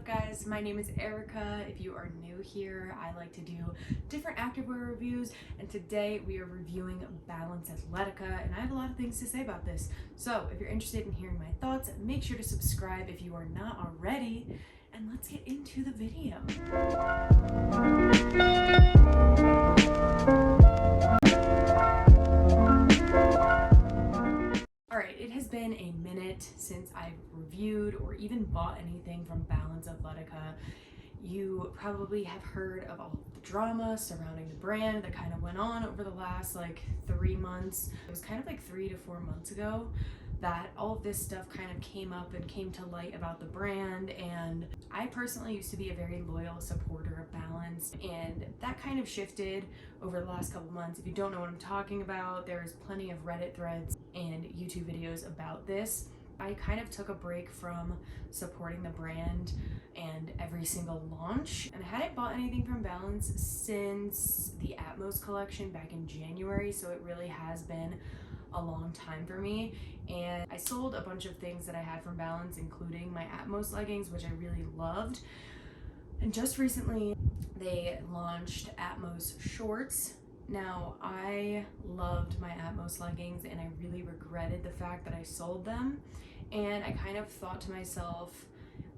guys? My name is Erica. If you are new here, I like to do different activewear reviews, and today we are reviewing Balance Athletica, and I have a lot of things to say about this. So if you're interested in hearing my thoughts, make sure to subscribe if you are not already, and let's get into the video. Alright, it has been a minute since I've reviewed or even bought anything from Balance Athletica. You probably have heard of all the drama surrounding the brand that kind of went on over the last 3 months. It was kind of 3 to 4 months ago that all of this stuff kind of came up and came to light about the brand, and I personally used to be a very loyal supporter of Balance, and that kind of shifted over the last couple months. If you don't know what I'm talking about, there's plenty of Reddit threads and YouTube videos about this. I kind of took a break from supporting the brand and every single launch, and I hadn't bought anything from Balance since the Atmos collection back in January, so it really has been a long time for me. And I sold a bunch of things that I had from Balance, including my Atmos leggings, which I really loved. And just recently they launched Atmos shorts. Now, I loved my Atmos leggings and I really regretted the fact that I sold them, and I kind of thought to myself,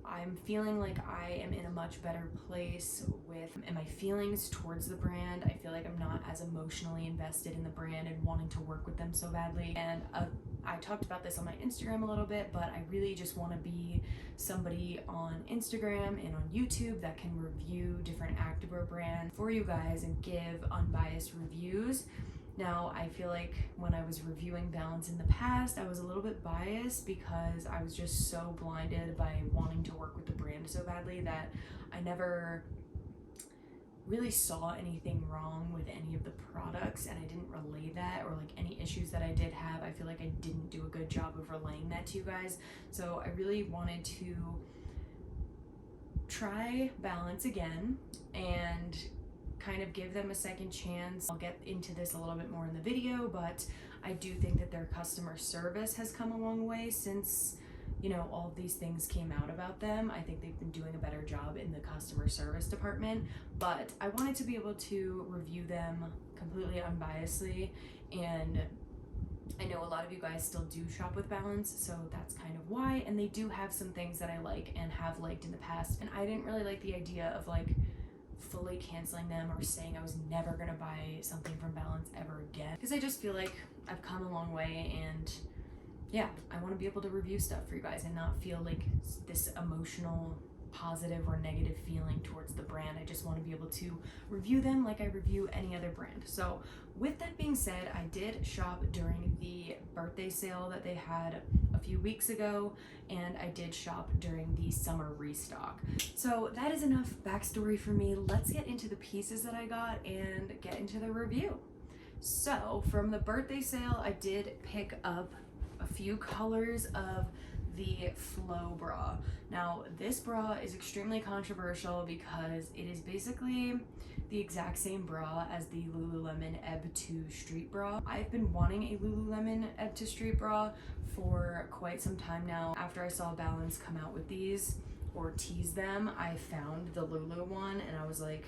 I'm feeling like I am in a much better place with my feelings towards the brand. I feel like I'm not as emotionally invested in the brand and wanting to work with them so badly. And I talked about this on my Instagram a little bit, but I really just want to be somebody on Instagram and on YouTube that can review different activewear brands for you guys and give unbiased reviews. Now, I feel like when I was reviewing Balance in the past, I was a little bit biased because I was just so blinded by wanting to work with the brand so badly that I never really saw anything wrong with any of the products, and I didn't relay that, or any issues that I did have. I feel like I didn't do a good job of relaying that to you guys. So I really wanted to try Balance again and kind of give them a second chance. I'll get into this a little bit more in the video, but I do think that their customer service has come a long way since, all of these things came out about them. I think they've been doing a better job in the customer service department, but I wanted to be able to review them completely unbiasedly, and I know a lot of you guys still do shop with Balance, so that's kind of why. And they do have some things that I like and have liked in the past, and I didn't really like the idea of fully canceling them or saying I was never gonna buy something from Balance ever again, because I just feel like I've come a long way, and yeah, I want to be able to review stuff for you guys and not feel like this emotional positive or negative feeling towards the brand. I just want to be able to review them like I review any other brand. So with that being said, I did shop during the birthday sale that they had a few weeks ago, and I did shop during the summer restock. So that is enough backstory for me. Let's get into the pieces that I got and get into the review. So from the birthday sale, I did pick up a few colors of the Flow bra. Now, this bra is extremely controversial because it is basically the exact same bra as the Lululemon Ebb to Street bra. I've been wanting a Lululemon Ebb to Street bra for quite some time now. After I saw Balance come out with these or tease them, I found the Lulu one and I was like,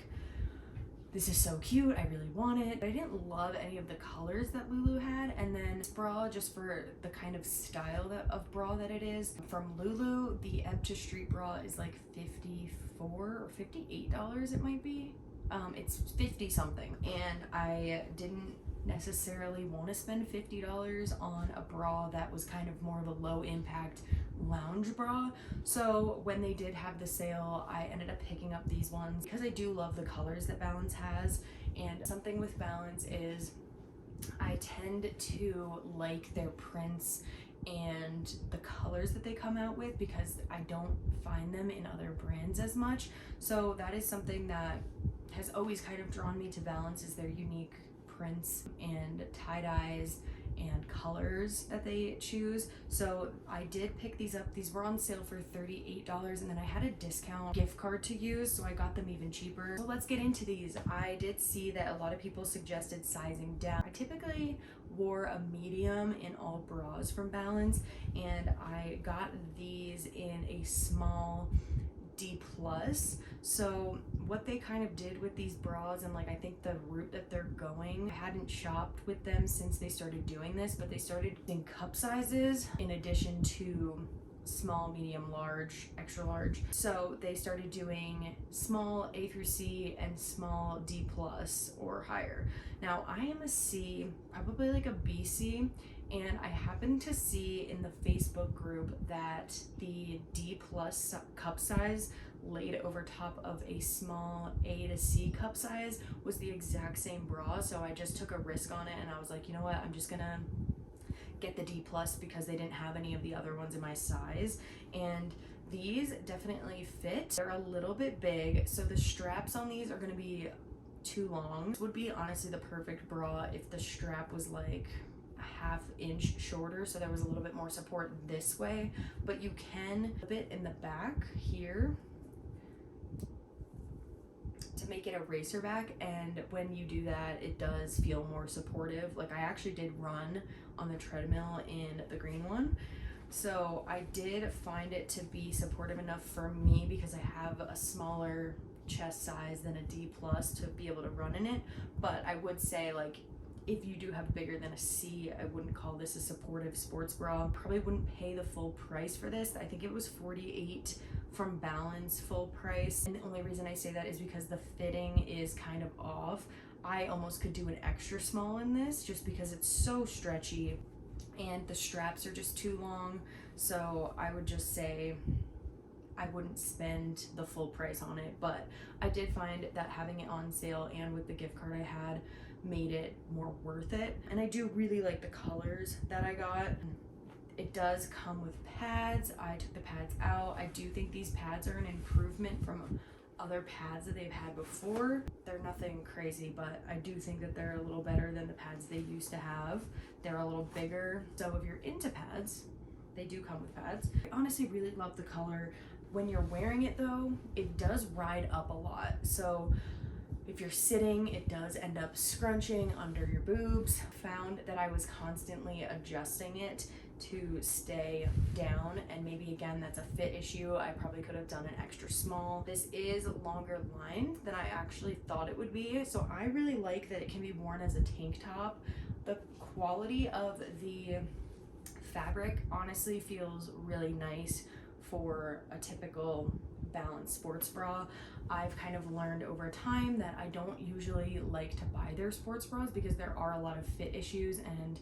this is so cute, I really want it. But I didn't love any of the colors that Lulu had, and then this bra, just for the kind of style of bra that it is, from Lulu, the Ebb to Street bra is $54 or $58 it might be. It's 50 something, and I didn't necessarily want to spend $50 on a bra that was kind of more of a low impact lounge bra. So when they did have the sale, I ended up picking up these ones because I do love the colors that Balance has. And something with Balance is I tend to like their prints and the colors that they come out with because I don't find them in other brands as much. So that is something that has always kind of drawn me to Balance, is their unique prints and tie-dyes and colors that they choose. So I did pick these up. These were on sale for $38, and then I had a discount gift card to use, so I got them even cheaper. So let's get into these. I did see that a lot of people suggested sizing down. I typically wore a medium in all bras from Balance, and I got these in a small D+ plus. So what they kind of did with these bras, and like I think the route that they're going, I hadn't shopped with them since they started doing this, but they started in cup sizes in addition to small, medium, large, extra large. So they started doing small A through C and small D plus or higher. Now I am a C, probably like a BC, and I happened to see in the Facebook group that the D plus cup size laid over top of a small A to C cup size was the exact same bra. So I just took a risk on it and I was like, you know what, I'm just gonna get the D plus because they didn't have any of the other ones in my size, and these definitely fit. They're a little bit big, so the straps on these are going to be too long. This would be honestly the perfect bra if the strap was like a ½ inch shorter, so there was a little bit more support this way, but you can flip it in the back here to make it a racer back, and when you do that it does feel more supportive. Like I actually did run on the treadmill in the green one, so I did find it to be supportive enough for me because I have a smaller chest size than a D plus to be able to run in it. But I would say, like, if you do have bigger than a C, I wouldn't call this a supportive sports bra. Probably wouldn't pay the full price for this. I think it was $48 from Balance full price, and the only reason I say that is because the fitting is kind of off. I almost could do an extra small in this just because it's so stretchy and the straps are just too long. So I would just say I wouldn't spend the full price on it, but I did find that having it on sale and with the gift card I had made it more worth it. And I do really like the colors that I got. It does come with pads. I took the pads out. I do think these pads are an improvement from other pads that they've had before. They're nothing crazy, but I do think that they're a little better than the pads they used to have. They're a little bigger. So if you're into pads, they do come with pads. I honestly really love the color. When you're wearing it though, it does ride up a lot. So if you're sitting, it does end up scrunching under your boobs. Found that I was constantly adjusting it to stay down, and maybe again that's a fit issue. I probably could have done an extra small. This is longer lined than I actually thought it would be, so I really like that it can be worn as a tank top. The quality of the fabric honestly feels really nice for a typical Balance sports bra. I've kind of learned over time that I don't usually like to buy their sports bras because there are a lot of fit issues, and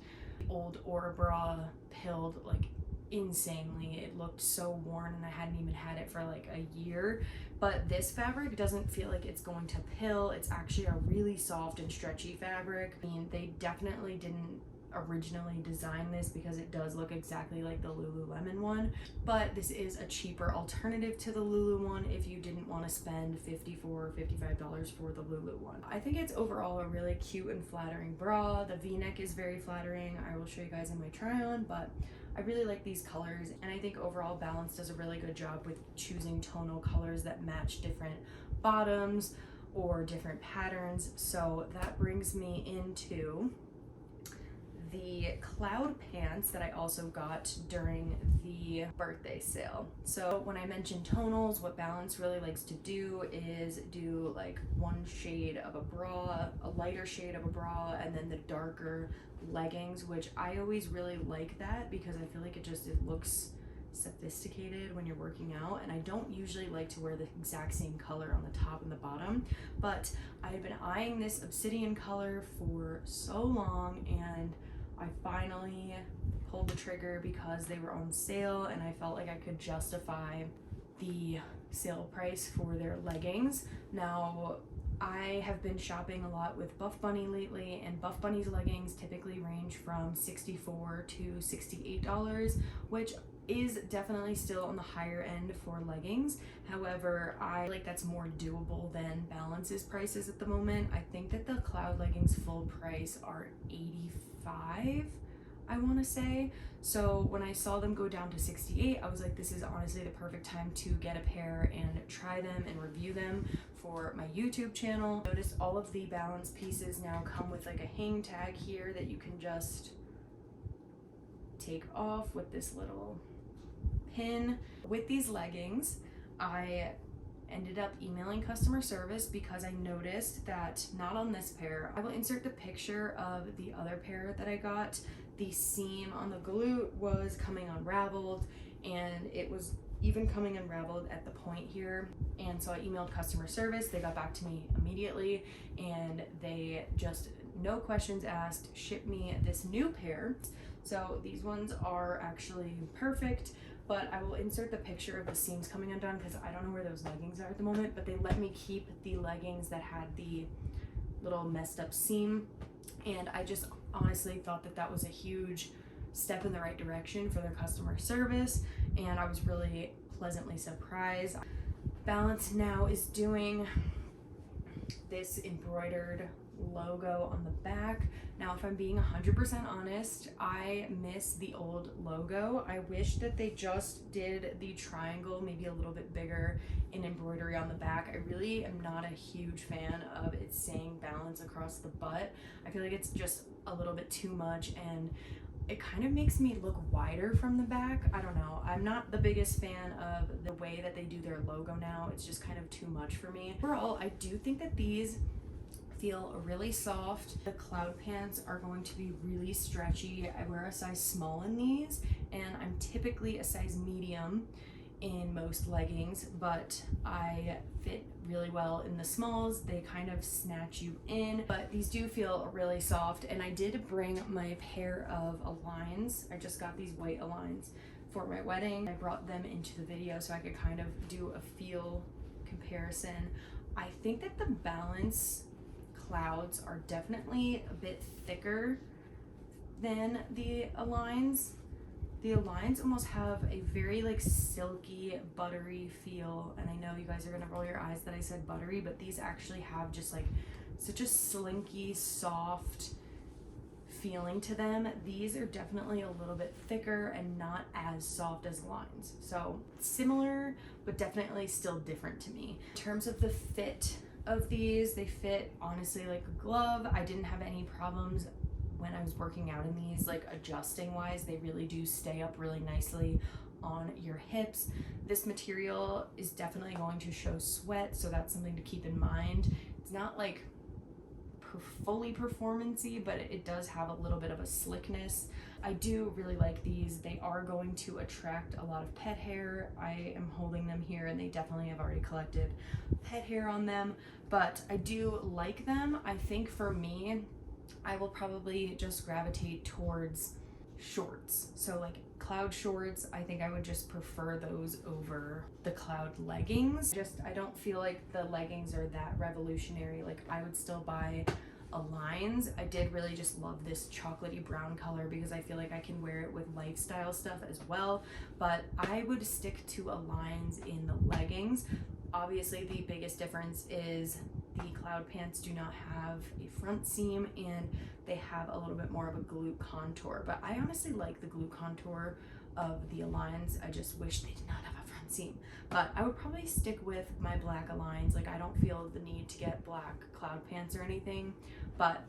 old Aura bra pilled like insanely. It looked so worn and I hadn't even had it for like a year. But this fabric doesn't feel like it's going to pill. It's actually a really soft and stretchy fabric. I mean, they definitely didn't originally design this because it does look exactly like the Lululemon one, but this is a cheaper alternative to the Lulu one if you didn't want to spend $54 or $55 for the Lulu one. I think it's overall a really cute and flattering bra. The v-neck is very flattering. I will show you guys in my try on, but I really like these colors, and I think overall Balance does a really good job with choosing tonal colors that match different bottoms or different patterns. So that brings me into the cloud pants that I also got during the birthday sale. So when I mentioned tonals, what Balance really likes to do is do like one shade of a bra, a lighter shade of a bra, and then the darker leggings, which I always really like that because I feel like it looks sophisticated when you're working out, and I don't usually like to wear the exact same color on the top and the bottom, but I had been eyeing this obsidian color for so long, and I finally pulled the trigger because they were on sale and I felt like I could justify the sale price for their leggings. Now, I have been shopping a lot with Buff Bunny lately, and Buff Bunny's leggings typically range from $64 to $68, which is definitely still on the higher end for leggings. However, I like that's more doable than Balance's prices at the moment. I think that the cloud leggings full price are $85, I want to say. So when I saw them go down to $68, I was like, this is honestly the perfect time to get a pair and try them and review them for my YouTube channel. Notice all of the Balance pieces now come with like a hang tag here that you can just take off with this little pin. With these leggings, I ended up emailing customer service because I noticed that not on this pair. I will insert the picture of the other pair that I got. The seam on the glute was coming unraveled, and it was even coming unraveled at the point here. And so I emailed customer service. They got back to me immediately, and they just, no questions asked, shipped me this new pair. So these ones are actually perfect, but I will insert the picture of the seams coming undone because I don't know where those leggings are at the moment, but they let me keep the leggings that had the little messed up seam. And I just honestly thought that that was a huge step in the right direction for their customer service, and I was really pleasantly surprised. Balance now is doing this embroidered logo on the back. Now, if I'm being 100% honest, I miss the old logo. I wish that they just did the triangle maybe a little bit bigger in embroidery on the back. I really am not a huge fan of it saying Balance across the butt. I feel like it's just a little bit too much, and it kind of makes me look wider from the back. I don't know. I'm not the biggest fan of the way that they do their logo now. It's just kind of too much for me. Overall, I do think that these feel really soft. The cloud pants are going to be really stretchy. I wear a size small in these, and I'm typically a size medium in most leggings, but I fit really well in the smalls. They kind of snatch you in, but these do feel really soft. And I did bring my pair of Aligns. I just got these white Aligns for my wedding. I brought them into the video so I could kind of do a feel comparison. I think that the Balance clouds are definitely a bit thicker than the Aligns. The Aligns almost have a very like silky, buttery feel, and I know you guys are gonna roll your eyes that I said buttery, but these actually have just like such a slinky, soft feeling to them. These are definitely a little bit thicker and not as soft as Aligns. So similar, but definitely still different to me. In terms of the fit of these, they fit honestly like a glove. I didn't have any problems when I was working out in these, like adjusting wise. They really do stay up really nicely on your hips. This material is definitely going to show sweat, so that's something to keep in mind. It's not like fully performance-y, but it does have a little bit of a slickness. I do really like these. They are going to attract a lot of pet hair. I am holding them here, and they definitely have already collected pet hair on them, but I do like them. I think for me, I will probably just gravitate towards shorts. So like cloud shorts, I think I would just prefer those over the cloud leggings. I don't feel like the leggings are that revolutionary. Like I would still buy Aligns. I did really just love this chocolatey brown color because I feel like I can wear it with lifestyle stuff as well, but I would stick to Aligns in the leggings. Obviously, the biggest difference is the cloud pants do not have a front seam, and they have a little bit more of a glute contour, but I honestly like the glute contour of the Aligns. I just wish they did not have a front seam, but I would probably stick with my black Aligns. Like I don't feel the need to get black cloud pants or anything. But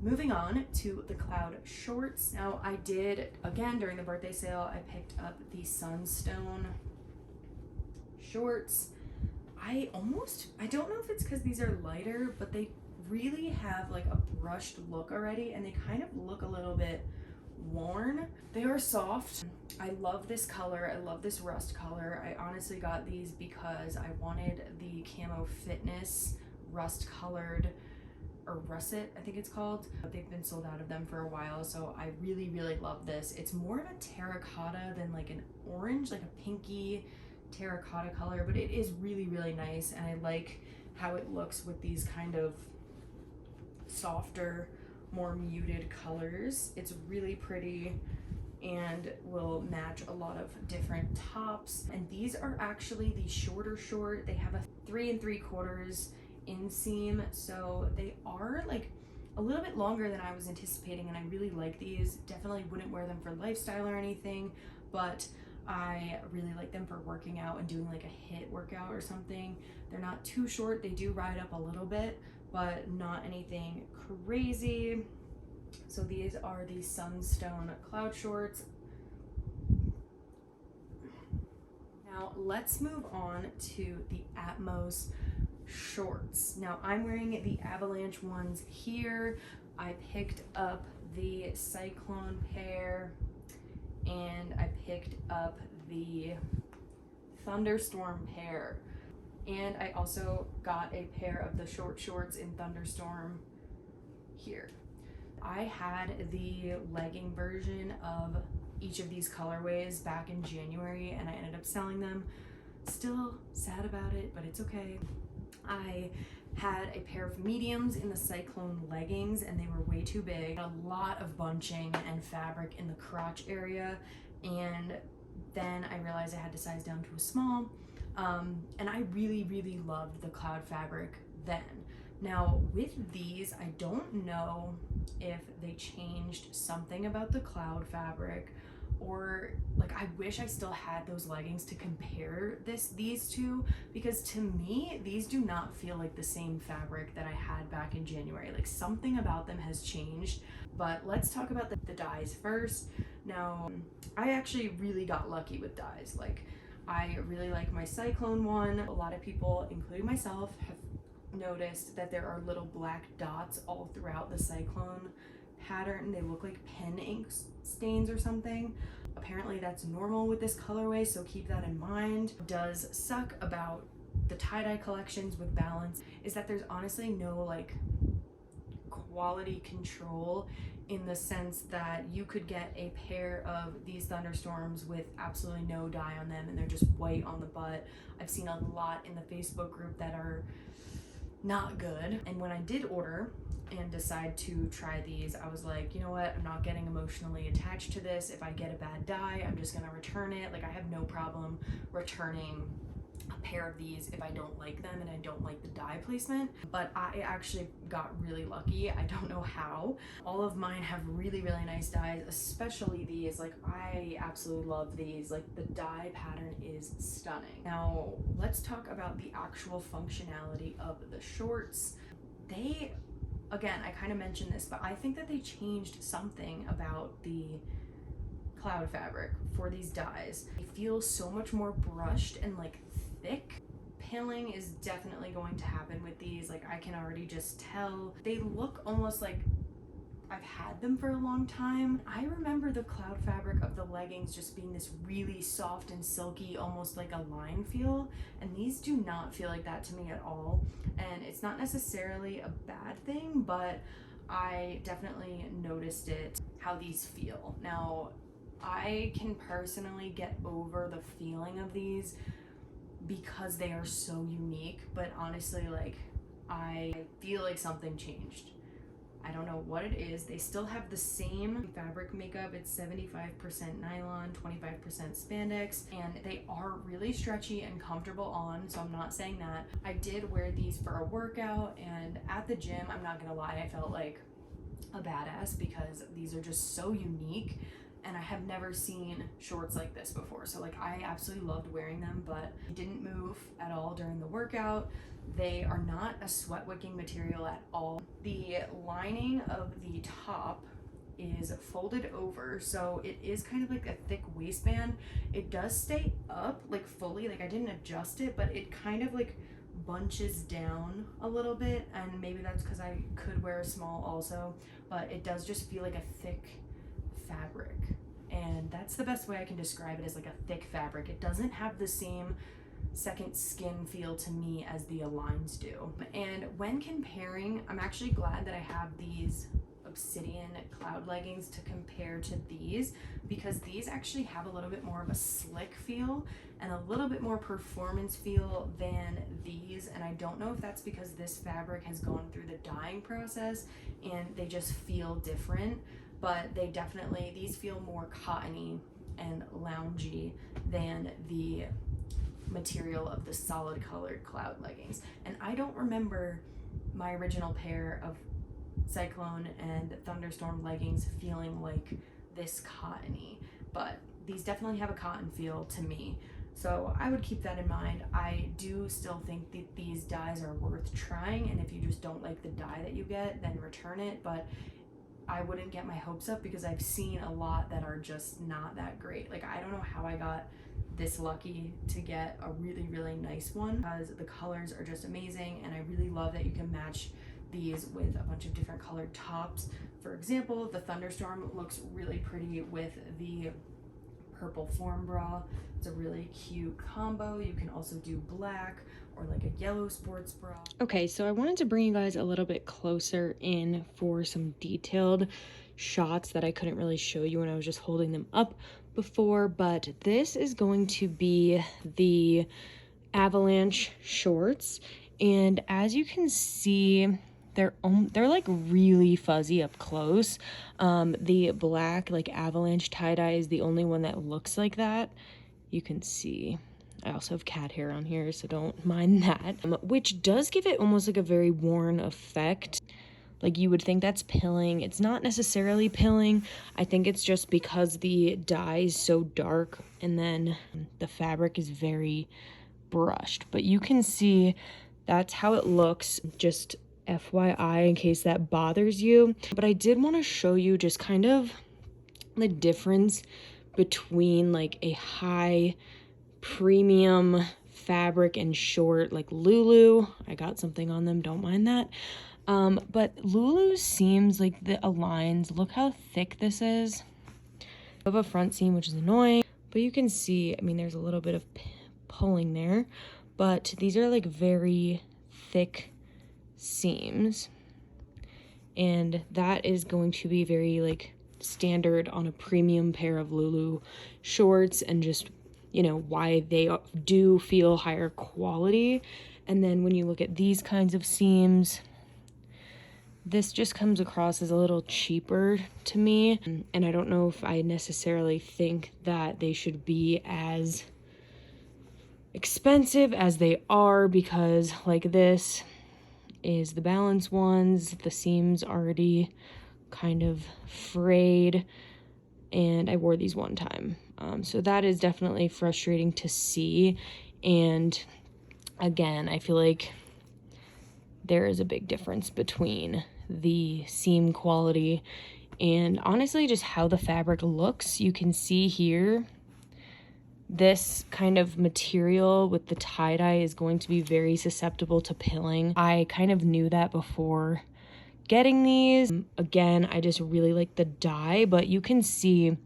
moving on to the cloud shorts. Now I did, again during the birthday sale, I picked up the Sunstone shorts. I don't know if it's because these are lighter, but they really have like a brushed look already, and they kind of look a little bit worn. They are soft. I love this color. I love this rust color. I honestly got these because I wanted the Camo Fitness rust colored, or russet I think it's called, but they've been sold out of them for a while, so I really love this. It's more of a terracotta than like an orange, like a pinky terracotta color, but it is really nice, and I like how it looks with these kind of softer, more muted colors. It's really pretty and will match a lot of different tops. And these are actually the shorter short. They have a 3 3/4 inseam, so they are like a little bit longer than I was anticipating, and I really like these. Definitely wouldn't wear them for lifestyle or anything, but I really like them for working out and doing like a HIIT workout or something. They're not too short. They do ride up a little bit, but not anything crazy. So these are the Sunstone cloud shorts. Now Now let's move on to the Atmos shorts. Now I'm wearing the Avalanche ones here. I picked up the Cyclone pair and I picked up the Thunderstorm pair. And I also got a pair of the short shorts in Thunderstorm here. I had the legging version of each of these colorways back in January and I ended up selling them. Still sad about it, but it's okay. I had a pair of mediums in the Cyclone leggings and they were way too big. A lot of bunching and fabric in the crotch area, and then I realized I had to size down to a small. And I really loved the cloud fabric then. Now with these, I don't know if they changed something about the cloud fabric, or like I wish I still had those leggings to compare these two, because to me these do not feel like the same fabric that I had back in January. Like something about them has changed. But let's talk about the dyes first. Now I actually really got lucky with dyes. Like I really like my Cyclone one. A lot of people, including myself, have noticed that there are little black dots all throughout the Cyclone pattern. They look like pen ink stains or something. Apparently that's normal with this colorway, so keep that in mind. What does suck about the tie-dye collections with Balance is that there's honestly no like quality control, in the sense that you could get a pair of these Thunderstorms with absolutely no dye on them and they're just white on the butt. I've seen a lot in the Facebook group that are not good. And when I did order and decide to try these, I was like, you know what, I'm not getting emotionally attached to this. If I get a bad dye, I'm just gonna return it. Like I have no problem returning a pair of these if I don't like them and I don't like the dye placement. But I actually got really lucky. I don't know how. All of mine have really nice dyes, especially these. Like I absolutely love these. Like the dye pattern is stunning. Now let's talk about the actual functionality of the shorts. They, again, I kind of mentioned this, but I think that they changed something about the cloud fabric for these dyes. They feel so much more brushed and like thick. Pilling is definitely going to happen with these. Like I can already just tell. They look almost like I've had them for a long time. I remember the cloud fabric of the leggings just being this really soft and silky, almost like a line feel, and these do not feel like that to me at all. And it's not necessarily a bad thing, but I definitely noticed it, how these feel. Now I can personally get over the feeling of these because they are so unique, but honestly, like I feel like something changed. I don't know what it is. They still have the same fabric makeup. It's 75% nylon, 25% spandex, and they are really stretchy and comfortable on, so I'm not saying that. I did wear these for a workout, and at the gym, I'm not gonna lie, I felt like a badass because these are just so unique, and I have never seen shorts like this before. So like I absolutely loved wearing them, but didn't move at all during the workout. They are not a sweat wicking material at all. The lining of the top is folded over, so it is kind of like a thick waistband. It does stay up like fully, like I didn't adjust it, but it kind of like bunches down a little bit, and maybe that's because I could wear a small also, but it does just feel like a thick fabric, and that's the best way I can describe it, as like a thick fabric. It doesn't have the same second skin feel to me as the Aligns do. And when comparing, I'm actually glad that I have these obsidian cloud leggings to compare to these, because these actually have a little bit more of a slick feel and a little bit more performance feel than these. And I don't know if that's because this fabric has gone through the dyeing process and they just feel different, but they definitely, these feel more cottony and loungy than the material of the solid colored cloud leggings. And I don't remember my original pair of Cyclone and Thunderstorm leggings feeling like this cottony, but these definitely have a cotton feel to me. So I would keep that in mind. I do still think that these dyes are worth trying, and if you just don't like the dye that you get, then return it. But I wouldn't get my hopes up because I've seen a lot that are just not that great. Like, I don't know how I got this lucky to get a really, really nice one, because the colors are just amazing, and I really love that you can match these with a bunch of different colored tops. For example, the Thunderstorm looks really pretty with the purple form bra. It's a really cute combo. You can also do black or like a yellow sports bra. Okay, so I wanted to bring you guys a little bit closer in for some detailed shots that I couldn't really show you when I was just holding them up before, but this is going to be the Avalanche shorts, and as you can see, they're like really fuzzy up close. The black like Avalanche tie-dye is the only one that looks like that. You can see I also have cat hair on here, so don't mind that, which does give it almost like a very worn effect. Like, you would think that's pilling. It's not necessarily pilling. I think it's just because the dye is so dark and then the fabric is very brushed. But you can see that's how it looks, just FYI in case that bothers you. But I did want to show you just kind of the difference between like a high premium fabric and short, like Lulu. I got something on them, don't mind that. But Lulu seems like the aligns, look how thick this is. I have a front seam, which is annoying, but you can see, I mean, there's a little bit of pulling there, but these are like very thick seams, and that is going to be very like standard on a premium pair of Lulu shorts, and just, you know, why they do feel higher quality. And then when you look at these kinds of seams, this just comes across as a little cheaper to me, and I don't know if I necessarily think that they should be as expensive as they are, because like this is the Balance ones, the seams already kind of frayed, and I wore these one time, so that is definitely frustrating to see. And again, I feel like there is a big difference between the seam quality and honestly just how the fabric looks. You can see here, this kind of material with the tie-dye is going to be very susceptible to pilling. I kind of knew that before getting these. Again, I just really like the dye, but you can see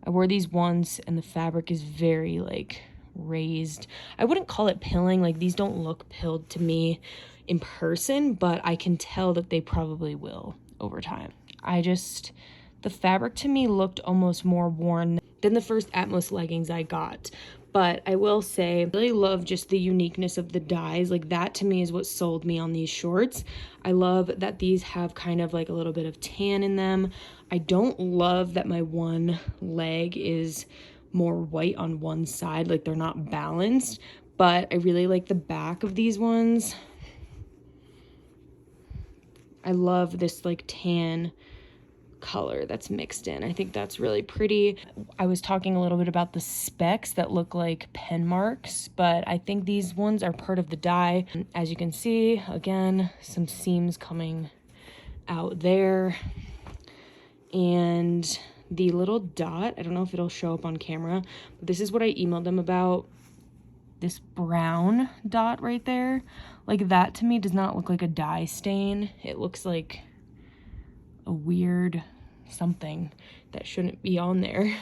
I wore these once and the fabric is very like raised. I wouldn't call it pilling, like these don't look pilled to me in person, but I can tell that they probably will over time. The fabric to me looked almost more worn than the first Atmos leggings I got. But I will say, I really love just the uniqueness of the dyes. Like, that to me is what sold me on these shorts. I love that these have kind of like a little bit of tan in them. I don't love that my one leg is more white on one side, like they're not balanced, but I really like the back of these ones. I love this like tan color that's mixed in. I think that's really pretty. I was talking a little bit about the specks that look like pen marks, but I think these ones are part of the dye. As you can see, again, some seams coming out there, and the little dot, I don't know if it'll show up on camera, but this is what I emailed them about. This brown dot right there, like that to me does not look like a dye stain. It looks like a weird something that shouldn't be on there.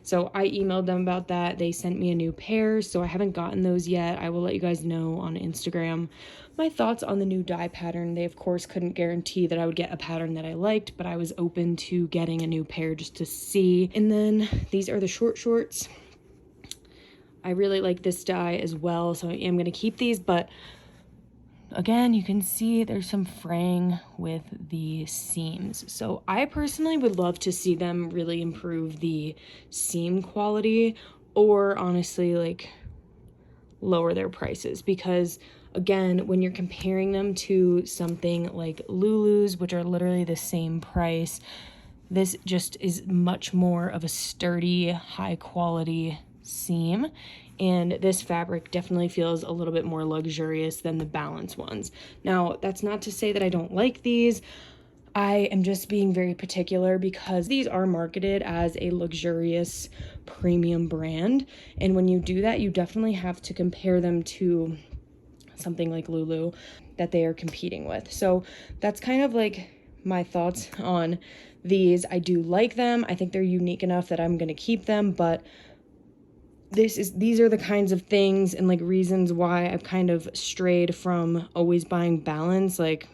So I emailed them about that. They sent me a new pair, so I haven't gotten those yet. I will let you guys know on Instagram my thoughts on the new dye pattern. They of course couldn't guarantee that I would get a pattern that I liked, but I was open to getting a new pair just to see. And then these are the short shorts. I really like this dye as well, so I am going to keep these, but again, you can see there's some fraying with the seams. So I personally would love to see them really improve the seam quality, or honestly like lower their prices, because again, when you're comparing them to something like Lulu's, which are literally the same price, this just is much more of a sturdy, high quality seam, and this fabric definitely feels a little bit more luxurious than the Balance ones. Now, that's not to say that I don't like these. I am just being very particular because these are marketed as a luxurious premium brand. And when you do that, you definitely have to compare them to something like Lulu that they are competing with. So that's kind of like my thoughts on these. I do like them. I think they're unique enough that I'm going to keep them, but these are the kinds of things and like reasons why I've kind of strayed from always buying Balance. Like,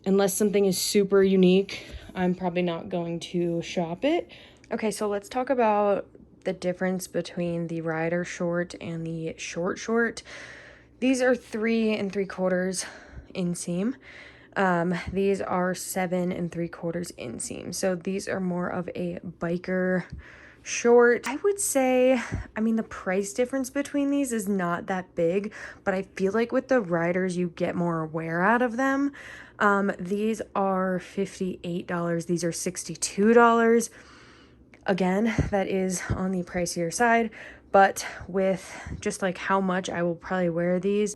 unless something is super unique, I'm probably not going to shop it. Okay, so let's talk about the difference between the rider short and the short short. These are 3 3/4 inseam. These are 7 3/4 inseam. So these are more of a biker short. I would say, I mean, the price difference between these is not that big, but I feel like with the riders, you get more wear out of them. These are $58. These are $62. Again, that is on the pricier side, but with just like how much I will probably wear these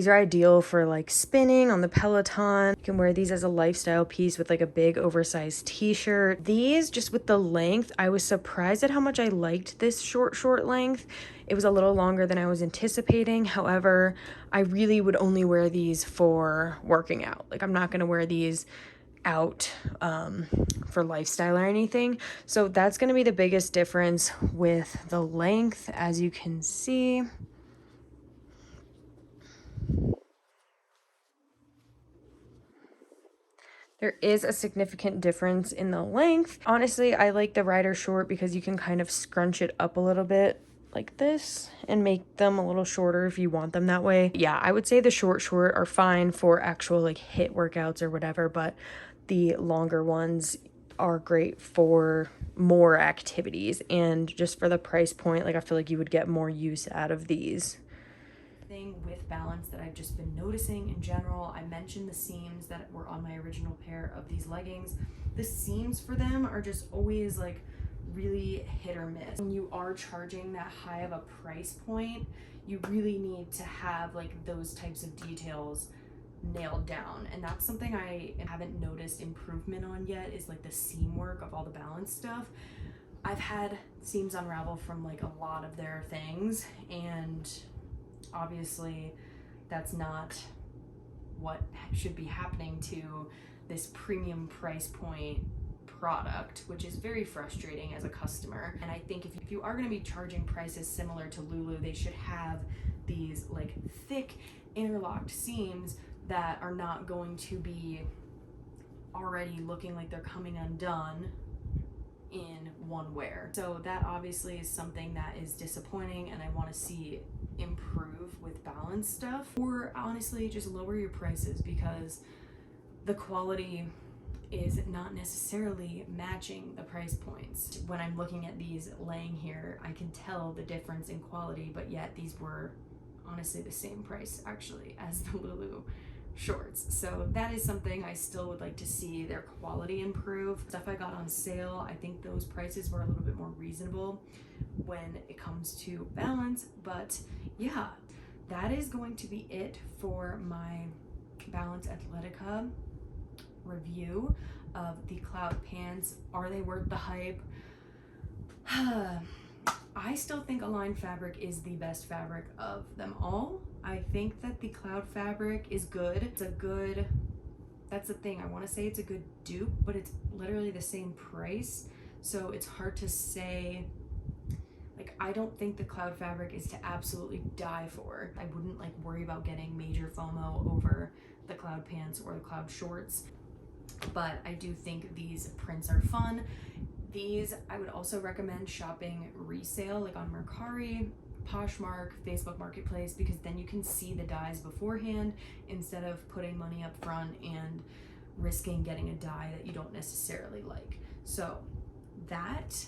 are ideal for like spinning on the Peloton. You can wear these as a lifestyle piece with like a big oversized t-shirt. These, just with the length, I was surprised at how much I liked this short length. It was a little longer than I was anticipating. However, I really would only wear these for working out. Like, I'm not gonna wear these out for lifestyle or anything. So that's going to be the biggest difference with the length, as you can see. There is a significant difference in the length. Honestly, I like the rider short because you can kind of scrunch it up a little bit like this and make them a little shorter if you want them that way. Yeah, I would say the short are fine for actual like HIIT workouts or whatever, but the longer ones are great for more activities, and just for the price point, like I feel like you would get more use out of these. Thing with Balance that I've just been noticing in general, I mentioned the seams that were on my original pair of these leggings. The seams for them are just always like really hit or miss. When you are charging that high of a price point, you really need to have like those types of details nailed down, and that's something I haven't noticed improvement on yet, is like the seam work of all the Balance stuff. I've had seams unravel from like a lot of their things, and obviously that's not what should be happening to this premium price point product, which is very frustrating as a customer. And I think if you are going to be charging prices similar to Lulu, they should have these like thick interlocked seams that are not going to be already looking like they're coming undone in one wear. So that obviously is something that is disappointing, and I want to see improve with Balance stuff, or honestly just lower your prices, because the quality is not necessarily matching the price points. When I'm looking at these laying here, I can tell the difference in quality, but yet these were honestly the same price actually as the Lulu shorts. So that is something I still would like to see their quality improve. Stuff I got on sale, I think those prices were a little bit more reasonable when it comes to Balance. But yeah, that is going to be it for my Balance Athletica review of the cloud pants. Are they worth the hype? I still think Align fabric is the best fabric of them all. I think that the cloud fabric is good. That's the thing, I want to say it's a good dupe, but it's literally the same price. So it's hard to say. Like, I don't think the cloud fabric is to absolutely die for. I wouldn't like worry about getting major FOMO over the cloud pants or the cloud shorts, but I do think these prints are fun. These I would also recommend shopping resale, like on Mercari, Poshmark, Facebook Marketplace, because then you can see the dyes beforehand instead of putting money up front and risking getting a dye that you don't necessarily like. So that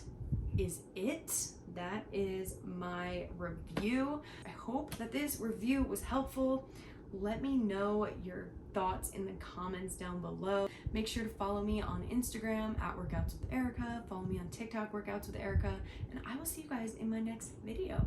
is it. That is my review. I hope that this review was helpful. Let me know your thoughts in the comments down below. Make sure to follow me on Instagram at workoutswitherika. Follow me on TikTok, workouts with Erica, and I will see you guys in my next video.